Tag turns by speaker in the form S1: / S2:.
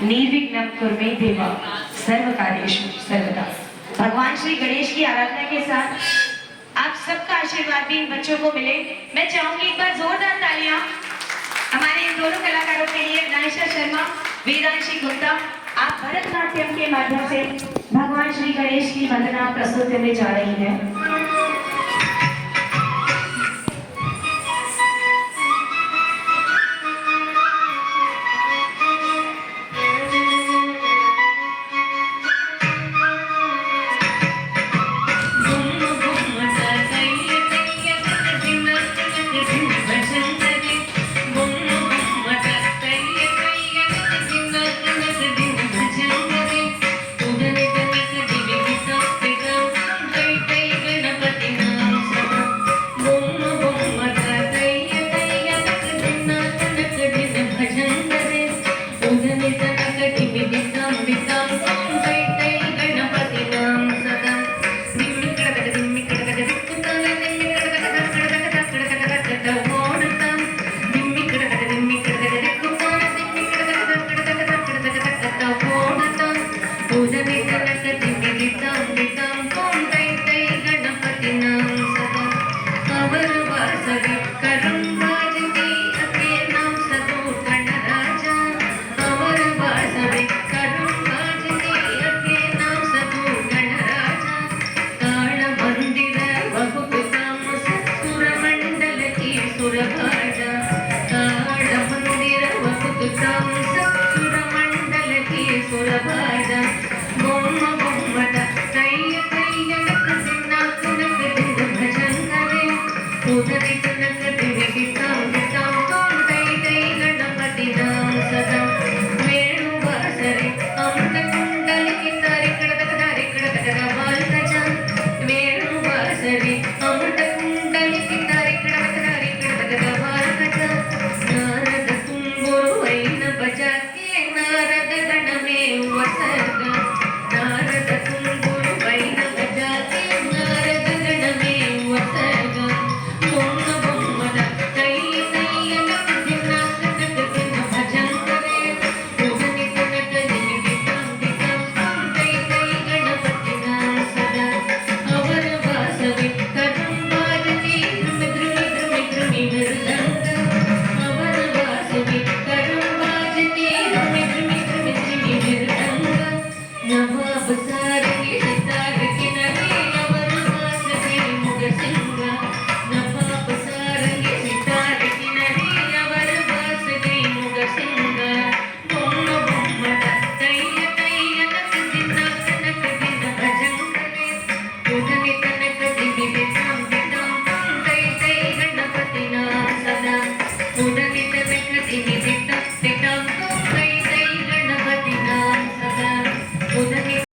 S1: निर्विघ्नं कुर्मे देवा सर्व कार्येषु सर्वदा। भगवान श्री गणेश की आराधना के साथ आप सबका आशीर्वाद भी इन बच्चों को मिले। मैं चाहूंगी एक बार जोरदार तालियां हमारे इन दोनों कलाकारों के लिए। नाइशा शर्मा, वेदांशी गुप्ता, आप भरतनाट्यम के माध्यम से भगवान श्री गणेश की वंदना प्रस्तुत करने जा रही हैं। नारद गण में वस